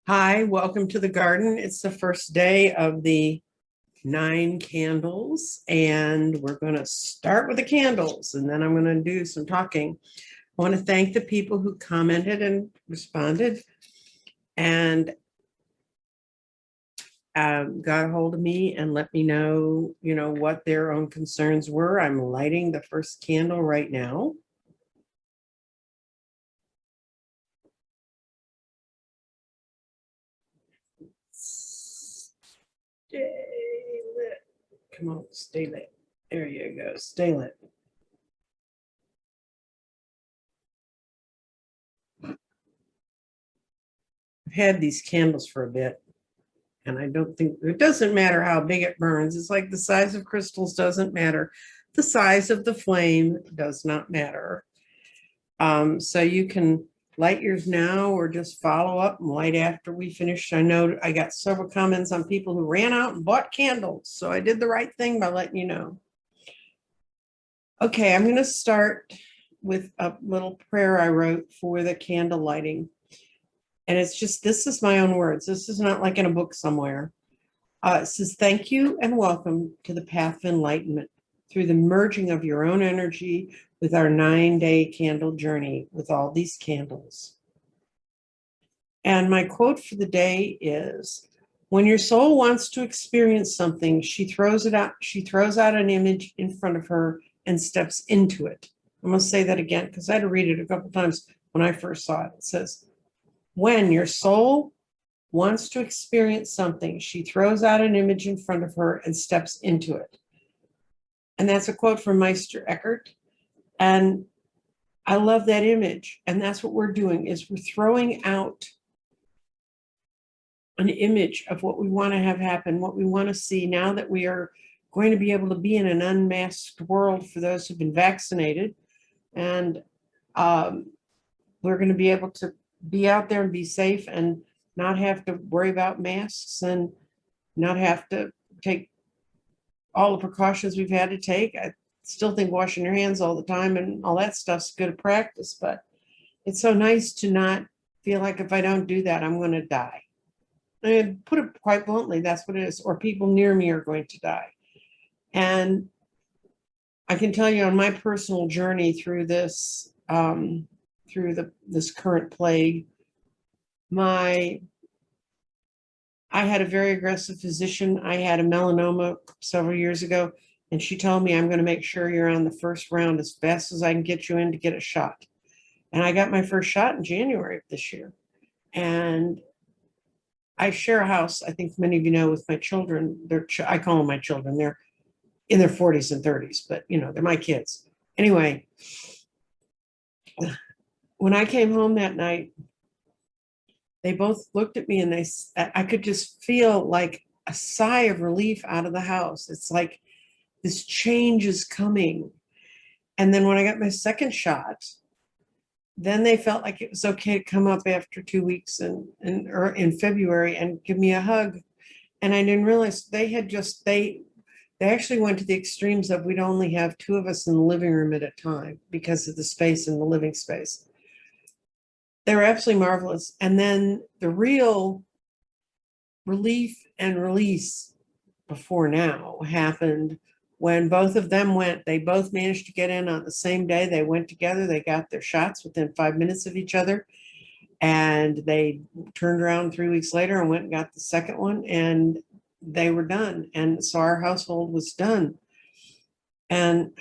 Hi, welcome to the garden. It's the first day of the 9 candles, and we're going to start with the candles, and then I'm going to do some talking. I want to thank the people who commented and responded and got a hold of me and let me know, what their own concerns were. I'm lighting the first candle right now. Stay lit. Come on, stay lit. There you go. Stay lit. I've had these candles for a bit, and I don't think it doesn't matter how big it burns. It's like the size of crystals doesn't matter. The size of the flame does not matter. So you can light yours now or just follow up and light after we finish. I know I got several comments on people who ran out and bought candles. So I did the right thing by letting you know. Okay, I'm going to start with a little prayer I wrote for the candle lighting. And it's just, this is my own words. This is not like in a book somewhere. It says, thank you and welcome to the path of enlightenment through the merging of your own energy with our 9-day candle journey with all these candles. And my quote for the day is, when your soul wants to experience something, she throws it out. She throws out an image in front of her and steps into it. I'm going to say that again because I had to read it a couple of times when I first saw it. It says, when your soul wants to experience something, she throws out an image in front of her and steps into it. And that's a quote from Meister Eckhart. And I love that image. And that's what we're doing is we're throwing out an image of what we want to have happen, what we want to see now that we are going to be able to be in an unmasked world for those who've been vaccinated. And we're going to be able to be out there and be safe and not have to worry about masks and not have to take all the precautions we've had to take. I still think washing your hands all the time and all that stuff's good practice, but it's so nice to not feel like if I don't do that, I'm going to die. And put it quite bluntly, that's what it is, or people near me are going to die. And I can tell you on my personal journey through this, this current plague, I had a very aggressive physician. I had a melanoma several years ago, and she told me, I'm going to make sure you're on the first round as fast as I can get you in to get a shot. And I got my first shot in January of this year. And I share a house, I think many of you know, with my children. I call them my children. They're in their 40s and 30s, but they're my kids. Anyway, when I came home that night, they both looked at me and I could just feel like a sigh of relief out of the house. It's like this change is coming. And then when I got my second shot, then they felt like it was okay to come up after 2 weeks or in February and give me a hug. And I didn't realize they actually went to the extremes of we'd only have two of us in the living room at a time because of the space in the living space. They were absolutely marvelous. And then the real relief and release before now happened when both of them went. They both managed to get in on the same day. They went together. They got their shots within 5 minutes of each other. And they turned around 3 weeks later and went and got the second one. And they were done. And so our household was done. And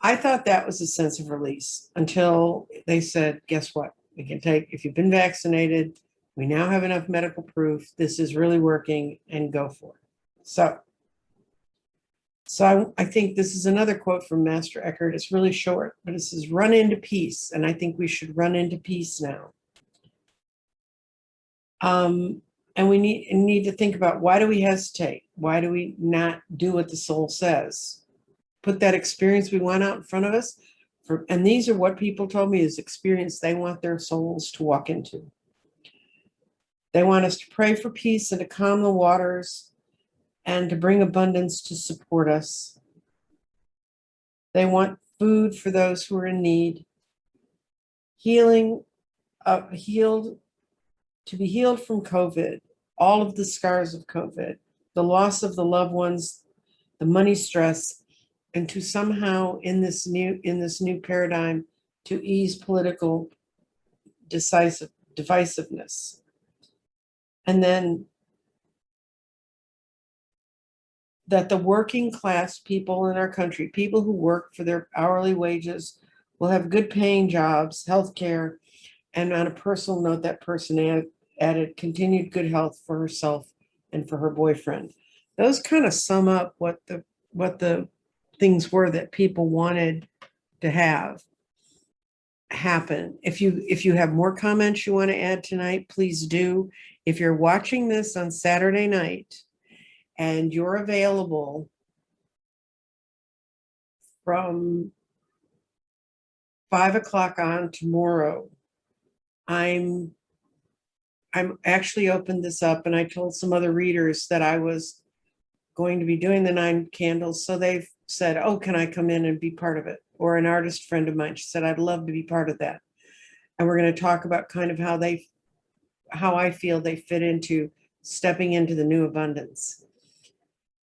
I thought that was a sense of release until they said, guess what? We can take, if you've been vaccinated, we now have enough medical proof. This is really working and go for it. So I think this is another quote from Master Eckhart. It's really short, but it says, run into peace. And I think we should run into peace now. And we need to think about, why do we hesitate? Why do we not do what the soul says? Put that experience we want out in front of us. And these are what people told me is experience they want their souls to walk into. They want us to pray for peace and to calm the waters and to bring abundance to support us. They want food for those who are in need, healed to be healed from COVID, all of the scars of COVID, the loss of the loved ones, the money stress, and to somehow in this new paradigm to ease political divisiveness. And then that the working class people in our country, people who work for their hourly wages, will have good paying jobs, health care, and on a personal note, that person added continued good health for herself and for her boyfriend. Those kind of sum up what the things were that people wanted to have happen. If you have more comments you want to add tonight, please do. If you're watching this on Saturday night and you're available from 5 o'clock on tomorrow, I'm actually opened this up, and I told some other readers that I was going to be doing the 9 candles. So they've said, oh, can I come in and be part of it? Or an artist friend of mine, she said, I'd love to be part of that. And we're going to talk about kind of how I feel they fit into stepping into the new abundance.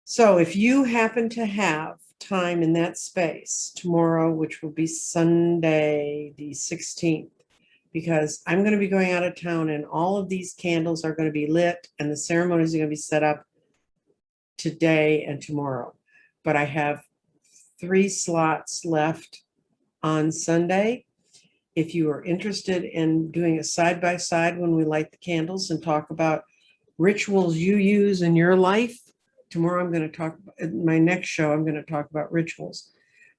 So if you happen to have time in that space tomorrow, which will be Sunday, the 16th, because I'm going to be going out of town and all of these candles are going to be lit and the ceremonies are going to be set up today and tomorrow. But I have 3 slots left on Sunday. If you are interested in doing a side-by-side when we light the candles and talk about rituals you use in your life, tomorrow I'm going to talk, in my next show, I'm going to talk about rituals,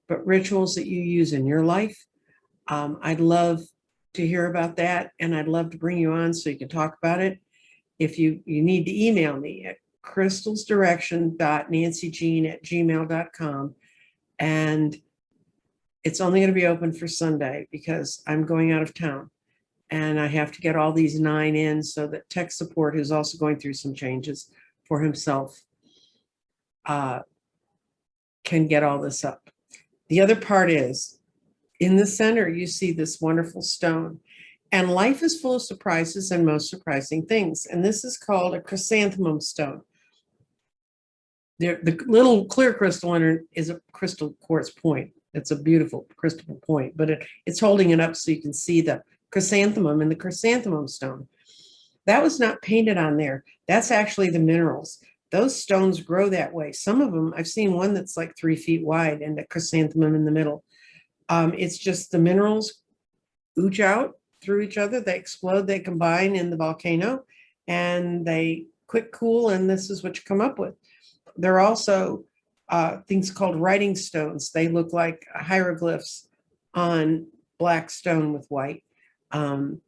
but rituals that you use in your life. I'd love to hear about that, and I'd love to bring you on so you can talk about it. If you need to email me at crystalsdirection.nancyjean@gmail.com, and it's only going to be open for Sunday because I'm going out of town and I have to get all these 9 in so that tech support, who's also going through some changes for himself, can get all this up. The other part is, in the center, you see this wonderful stone. And life is full of surprises and most surprising things. And this is called a chrysanthemum stone. The little clear crystal in it is a crystal quartz point. It's a beautiful crystal point, but it's holding it up so you can see the chrysanthemum and the chrysanthemum stone. That was not painted on there. That's actually the minerals. Those stones grow that way. Some of them, I've seen one that's like 3 feet wide and a chrysanthemum in the middle. It's just the minerals ooch out through each other. They explode, they combine in the volcano, and they quick cool, and this is what you come up with. There are also things called writing stones. They look like hieroglyphs on black stone with white. And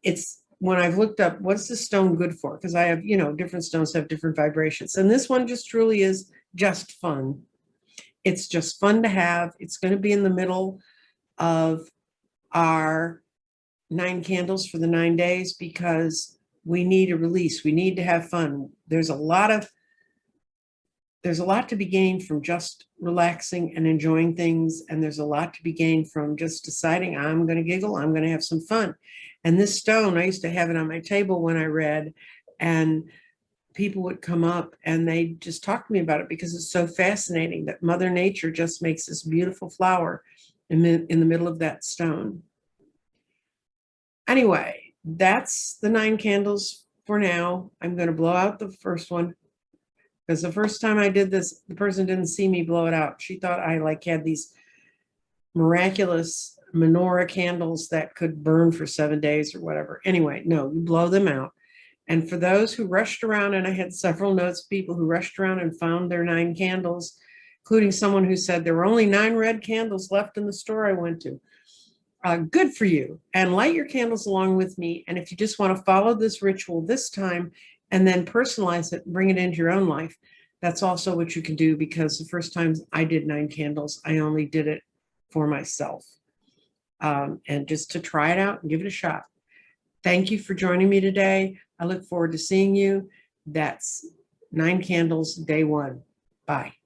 it's when I've looked up what's the stone good for, because I have, different stones have different vibrations. And this one just truly is just fun. It's just fun to have. It's going to be in the middle of our 9 candles for the 9 days because we need a release. We need to have fun. There's a lot to be gained from just relaxing and enjoying things. And there's a lot to be gained from just deciding I'm going to giggle, I'm going to have some fun. And this stone, I used to have it on my table when I read, and people would come up and they just talk to me about it because it's so fascinating that Mother Nature just makes this beautiful flower in the middle of that stone. Anyway, that's the 9 candles for now. I'm going to blow out the first one because the first time I did this, the person didn't see me blow it out. She thought I had these miraculous menorah candles that could burn for 7 days or whatever. Anyway, no, you blow them out. And for those who rushed around, and I had several notes, people who rushed around and found their 9 candles, including someone who said there were only 9 red candles left in the store I went to. Good for you. And light your candles along with me. And if you just want to follow this ritual this time and then personalize it and bring it into your own life, that's also what you can do, because the first time I did 9 candles, I only did it for myself. And just to try it out and give it a shot. Thank you for joining me today. I look forward to seeing you. That's 9 candles, day 1. Bye.